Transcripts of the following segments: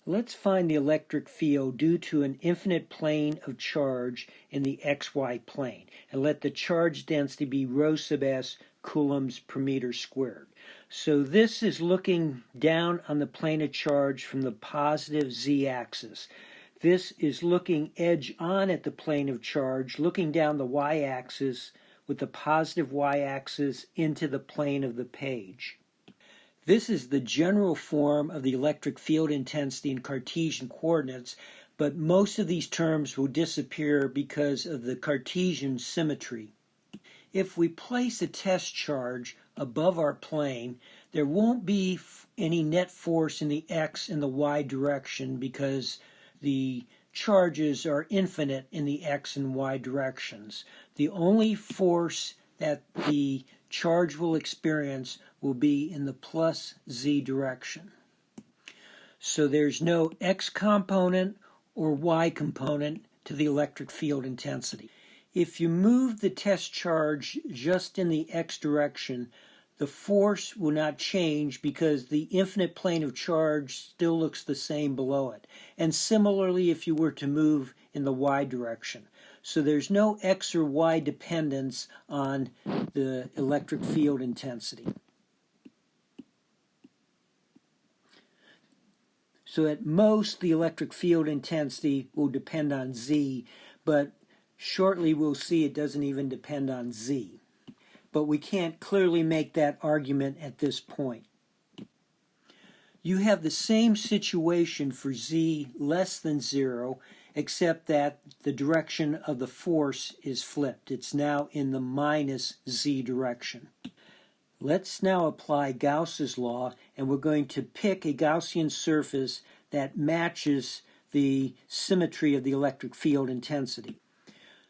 Let's find the electric field due to an infinite plane of charge in the xy plane, and let the charge density be rho sub s coulombs per meter squared. So this is looking down on the plane of charge from the positive z-axis. This is looking edge on at the plane of charge, looking down the y-axis with the positive y-axis into the plane of the page. This is the general form of the electric field intensity in Cartesian coordinates, but most of these terms will disappear because of the Cartesian symmetry. If we place a test charge above our plane, there won't be any net force in the x and the y direction because the charges are infinite in the x and y directions. The only force that the charge will experience will be in the plus z direction. So there's no x component or y component to the electric field intensity. If you move the test charge just in the x direction, the force will not change because the infinite plane of charge still looks the same below it. And similarly, if you were to move in the y direction. So there's no x or y dependence on the electric field intensity. So at most, the electric field intensity will depend on z, but shortly we'll see it doesn't even depend on z. But we can't clearly make that argument at this point. You have the same situation for z less than 0, except that the direction of the force is flipped. It's now in the minus z direction. Let's now apply Gauss's law, and we're going to pick a Gaussian surface that matches the symmetry of the electric field intensity.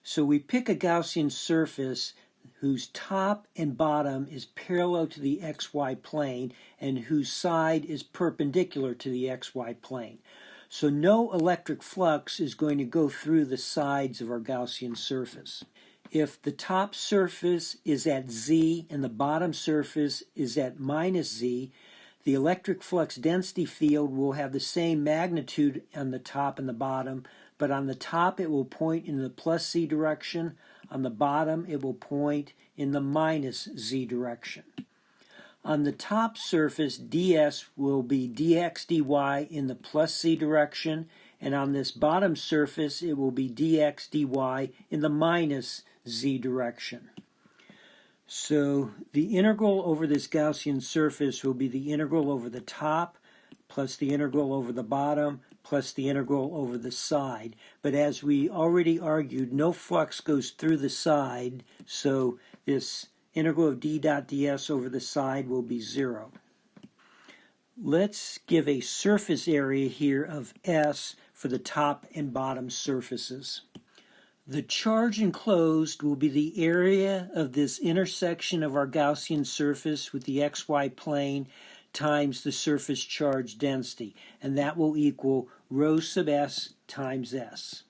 So we pick a Gaussian surface whose top and bottom is parallel to the xy plane and whose side is perpendicular to the xy plane. So no electric flux is going to go through the sides of our Gaussian surface. If the top surface is at z and the bottom surface is at minus z, the electric flux density field will have the same magnitude on the top and the bottom, but on the top it will point in the plus z direction, on the bottom it will point in the minus z direction. On the top surface, ds will be dx dy in the plus z direction, and on this bottom surface it will be dx dy in the minus z direction. So the integral over this Gaussian surface will be the integral over the top plus the integral over the bottom plus the integral over the side. But as we already argued, no flux goes through the side, so this integral of d dot ds over the side will be 0. Let's give a surface area here of S for the top and bottom surfaces. The charge enclosed will be the area of this intersection of our Gaussian surface with the xy plane times the surface charge density, and that will equal rho sub s times s.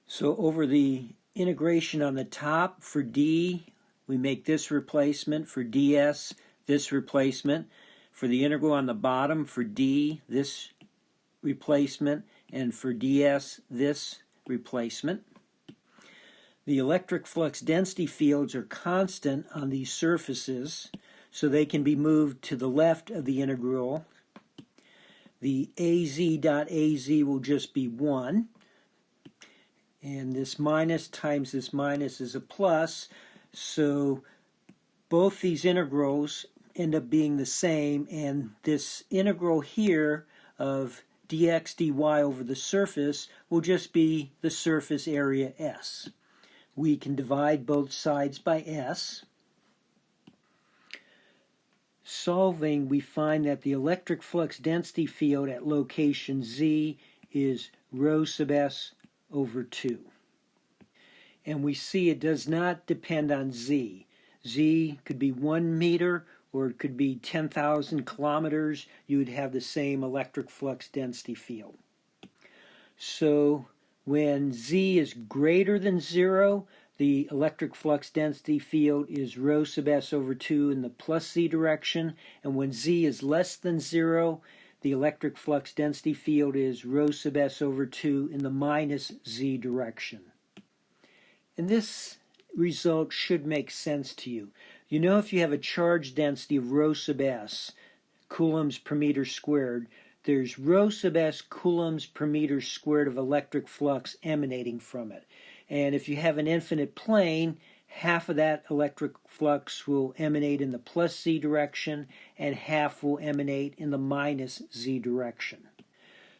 So over the integration on the top for d, we make this replacement. For ds, this replacement. For the integral on the bottom, for d, this replacement. And for ds, this replacement. The electric flux density fields are constant on these surfaces, so they can be moved to the left of the integral. The az dot az will just be 1. And this minus times this minus is a plus, so both these integrals end up being the same, and this integral here of dx dy over the surface will just be the surface area S. We can divide both sides by S. Solving, we find that the electric flux density field at location Z is rho sub S over 2. And we see it does not depend on Z. Z could be 1 meter or it could be 10,000 kilometers. You would have the same electric flux density field. So when Z is greater than 0, the electric flux density field is rho sub S over 2 in the plus Z direction. And when Z is less than 0, the electric flux density field is rho sub s over 2 in the minus z direction. And this result should make sense to you. You know, if you have a charge density of rho sub s, coulombs per meter squared, there's rho sub s coulombs per meter squared of electric flux emanating from it. And if you have an infinite plane, half of that electric flux will emanate in the plus z direction and half will emanate in the minus z direction.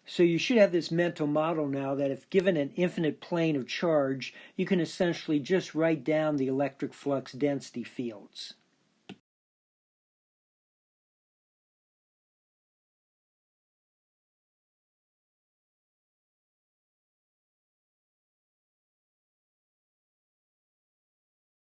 So you should have this mental model now that if given an infinite plane of charge, you can essentially just write down the electric flux density fields.